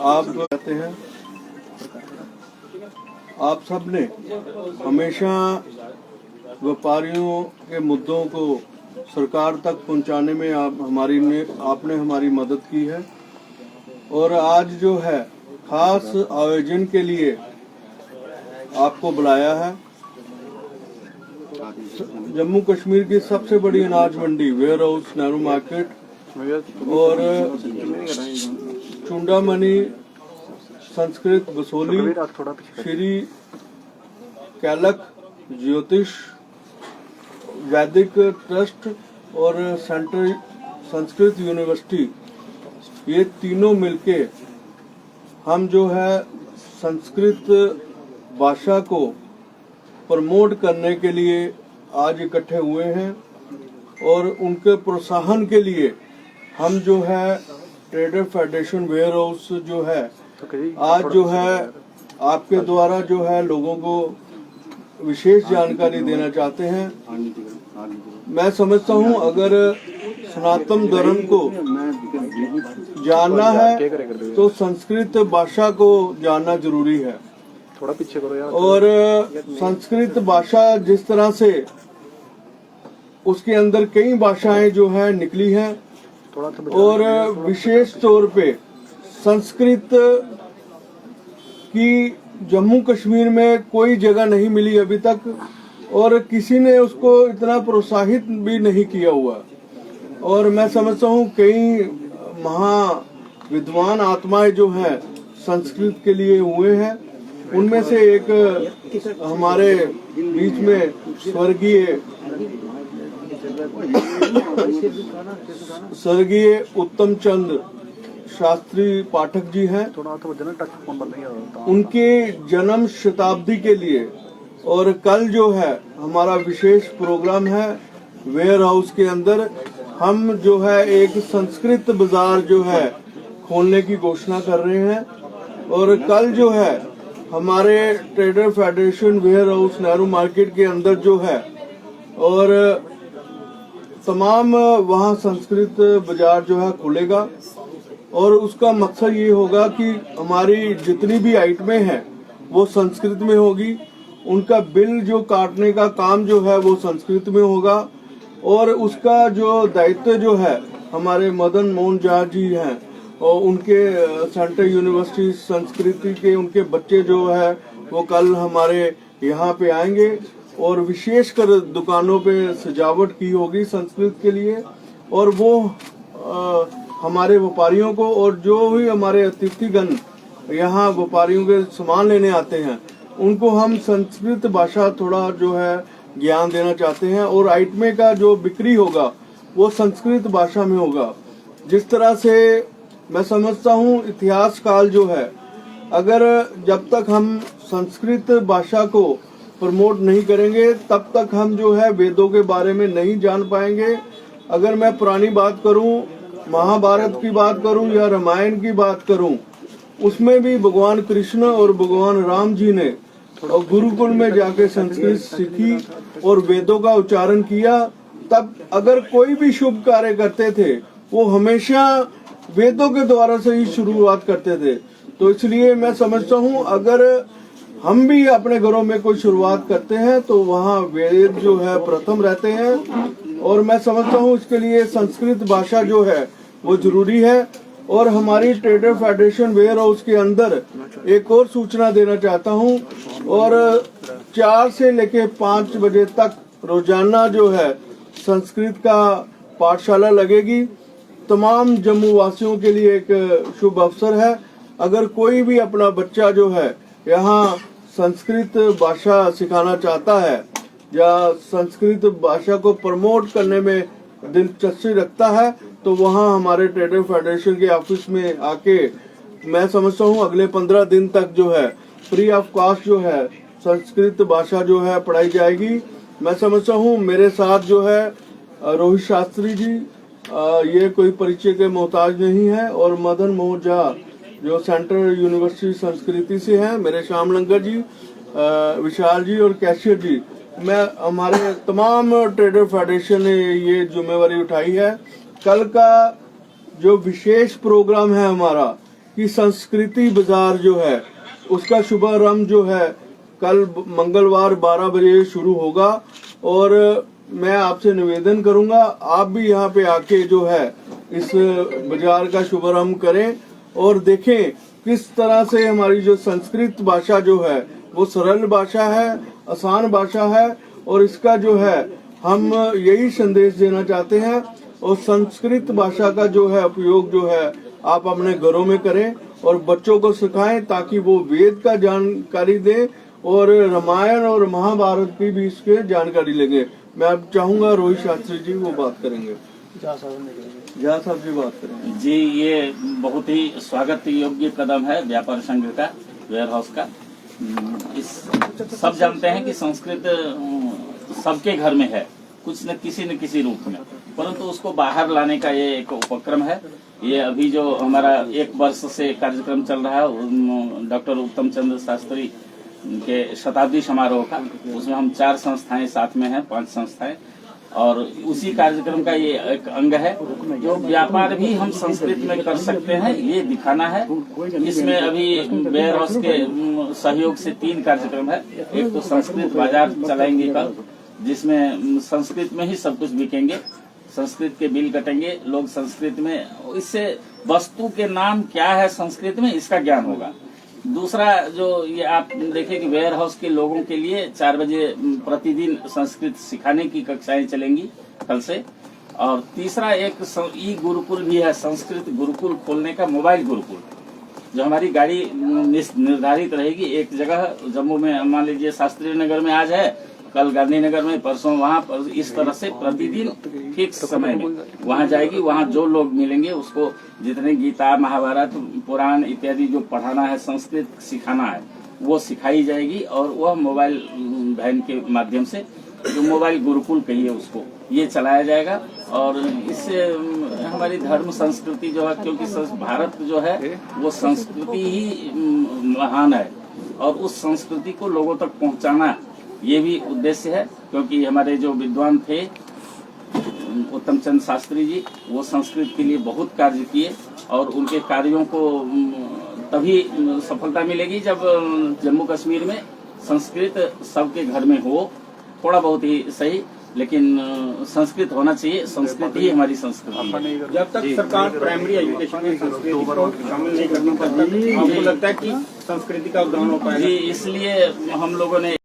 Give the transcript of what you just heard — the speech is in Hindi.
आप कहते हैं, आप सब ने हमेशा व्यापारियों के मुद्दों को सरकार तक पहुंचाने में आपने हमारी मदद की है। और आज जो है खास आयोजन के लिए आपको बुलाया है। जम्मू कश्मीर की सबसे बड़ी अनाज मंडी वेयर हाउस नेहरू मार्केट और चुंडामणि संस्कृत बसोली श्री कैलक ज्योतिष वैदिक ट्रस्ट और सेंट्रल संस्कृत यूनिवर्सिटी, ये तीनों मिलके हम जो है संस्कृत भाषा को प्रमोट करने के लिए आज इकट्ठे हुए हैं। और उनके प्रोत्साहन के लिए हम जो है ट्रेडर फेडरेशन वेयर हाउस जो है आज जो है आपके द्वारा जो है लोगों को विशेष जानकारी देना चाहते हैं। मैं समझता हूं अगर सनातन धर्म को जानना है तो संस्कृत भाषा को जानना जरूरी है। थोड़ा पीछे करो यार। और संस्कृत भाषा जिस तरह से उसके अंदर कई भाषाएं जो है निकली हैं और विशेष तौर पे संस्कृत की जम्मू कश्मीर में कोई जगह नहीं मिली अभी तक और किसी ने उसको इतना प्रोत्साहित भी नहीं किया हुआ। और मैं समझता हूँ कई महा विद्वान आत्माएं जो हैं संस्कृत के लिए हुए हैं। उनमें से एक हमारे बीच में स्वर्गीय उत्तम चंद शास्त्री पाठक जी हैं। उनके जन्म शताब्दी के लिए और कल जो है हमारा विशेष प्रोग्राम है वेयर हाउस के अंदर, हम जो है एक संस्कृत बाजार जो है खोलने की घोषणा कर रहे हैं। और कल जो है हमारे trader federation warehouse Nehru market के अंदर जो है और तमाम वहाँ संस्कृत बाजार जो है खुलेगा। और उसका मकसद ये होगा कि हमारी जितनी भी आइटमें हैं वो संस्कृत में होगी, उनका बिल जो काटने का काम जो है वो संस्कृत में होगा। और उसका जो दायित्व जो है हमारे मदन मोहन झा जी हैं और उनके सेंट्रल यूनिवर्सिटी संस्कृति के उनके बच्चे जो है वो कल हमारे यहाँ पे आएंगे और विशेषकर दुकानों पे सजावट की होगी संस्कृत के लिए। और वो हमारे व्यापारियों को और जो भी हमारे अतिथिगण यहाँ व्यापारियों के सामान लेने आते हैं उनको हम संस्कृत भाषा थोड़ा जो है ज्ञान देना चाहते हैं। और आइटमे का जो बिक्री होगा वो संस्कृत भाषा में होगा। जिस तरह से मैं समझता हूँ इतिहास काल जो है, अगर जब तक हम संस्कृत भाषा को प्रमोट नहीं करेंगे तब तक हम जो है वेदों के बारे में नहीं जान पाएंगे। अगर मैं पुरानी बात करूं, महाभारत की बात करूं या रामायण की बात करूं, उसमें भी भगवान कृष्ण और भगवान राम जी ने और गुरुकुल में जाके संस्कृत सीखी और वेदों का उच्चारण किया। तब अगर कोई भी शुभ कार्य करते थे वो हमेशा वेदों के द्वारा से ही शुरुआत करते थे। तो इसलिए मैं समझता हूँ अगर हम भी अपने घरों में कोई शुरुआत करते हैं तो वहाँ वेद जो है प्रथम रहते हैं। और मैं समझता हूँ इसके लिए संस्कृत भाषा जो है वो जरूरी है। और हमारी ट्रेडर फेडरेशन वेयर हाउस के अंदर एक और सूचना देना चाहता हूँ, और 4 से लेके 5 बजे तक रोजाना जो है संस्कृत का पाठशाला लगेगी। तमाम जम्मू वासियों के लिए एक शुभ अवसर है। अगर कोई भी अपना बच्चा जो है यहाँ संस्कृत भाषा सिखाना चाहता है या संस्कृत भाषा को प्रमोट करने में दिलचस्पी रखता है तो वहाँ हमारे ट्रेडर फेडरेशन के ऑफिस में आके मैं समझता हूँ अगले 15 दिन तक जो है फ्री ऑफ कॉस्ट जो है संस्कृत भाषा जो है पढ़ाई जाएगी। मैं समझता हूँ मेरे साथ जो है रोहित शास्त्री जी, ये कोई परिचय के मोहताज नहीं है, और मदन मोहन झा जो सेंट्रल यूनिवर्सिटी संस्कृति से हैं, मेरे श्याम लंगर जी, विशाल जी और कैशियर जी। मैं हमारे तमाम ट्रेडर फेडरेशन ने ये जिम्मेवारी उठाई है। कल का जो विशेष प्रोग्राम है हमारा, कि संस्कृति बाजार जो है उसका शुभारंभ जो है कल मंगलवार 12 बजे शुरू होगा। और मैं आपसे निवेदन करूंगा आप भी यहाँ पे आके जो है इस बाजार का शुभारंभ करें और देखें किस तरह से हमारी जो संस्कृत भाषा जो है वो सरल भाषा है, आसान भाषा है और इसका जो है हम यही संदेश देना चाहते हैं। और संस्कृत भाषा का जो है उपयोग जो है आप अपने घरों में करें और बच्चों को सिखाएं ताकि वो वेद का जानकारी दें और रामायण और महाभारत की भी इसके जानकारी लेंगे। मैं अब चाहूंगा रोहित शास्त्री जी वो बात करेंगे। झा साहब जी बात करेंगे। जी, ये बहुत ही स्वागत योग्य कदम है व्यापार संघ का, वेयर हाउस का। इस सब जानते हैं कि संस्कृत सबके घर में है कुछ न किसी रूप में, परंतु उसको बाहर लाने का ये एक उपक्रम है। ये अभी जो हमारा 1 वर्ष से कार्यक्रम चल रहा है डॉक्टर उत्तम चंद्र शास्त्री के शताब्दी समारोह का, उसमें हम 4 संस्थाएं साथ में हैं, 5 संस्थाएं, और उसी कार्यक्रम का ये एक अंग है जो व्यापार भी हम संस्कृत में कर सकते हैं, ये दिखाना है। इसमें अभी वेयर हाउस के सहयोग से 3 कार्यक्रम है। एक तो संस्कृत बाजार चलाएंगे कल, जिसमें संस्कृत में ही सब कुछ बिकेंगे, संस्कृत के बिल कटेंगे, लोग संस्कृत में, इससे वस्तु के नाम क्या है संस्कृत में इसका ज्ञान होगा। दूसरा जो ये आप देखें कि वेयर हाउस के लोगों के लिए 4 बजे प्रतिदिन संस्कृत सिखाने की कक्षाएं चलेंगी कल से। और तीसरा एक ई गुरुकुल भी है, संस्कृत गुरुकुल खोलने का, मोबाइल गुरुकुल, जो हमारी गाड़ी निर्धारित रहेगी एक जगह, जम्मू में मान लीजिए शास्त्री नगर में आज है, कल गांधीनगर में, परसों वहाँ पर, इस तरह से प्रतिदिन फिक्स समय में वहाँ जाएगी। वहाँ जो लोग मिलेंगे उसको जितने गीता, महाभारत, पुराण इत्यादि जो पढ़ाना है, संस्कृत सिखाना है, वो सिखाई जाएगी। और वह मोबाइल वैन के माध्यम से, जो मोबाइल गुरुकुल कहिए उसको, ये चलाया जाएगा। और इससे हमारी धर्म संस्कृति जो है, क्योंकि भारत जो है वो संस्कृति ही महान है और उस संस्कृति को लोगों तक पहुँचाना ये भी उद्देश्य है। क्योंकि हमारे जो विद्वान थे उत्तम चंद्र शास्त्री जी, वो संस्कृत के लिए बहुत कार्य किए और उनके कार्यों को तभी सफलता मिलेगी जब जम्मू कश्मीर में संस्कृत सबके घर में हो, थोड़ा बहुत ही सही, लेकिन संस्कृत होना चाहिए। संस्कृत ही हमारी संस्कृति है। जब तक सरकार प्राइमरी एजुकेशन में संस्कृति को शामिल नहीं करना, तब तक आपको लगता है कि संस्कृति का उद्धार हो पाएगा? जी, इसलिए हम लोगों ने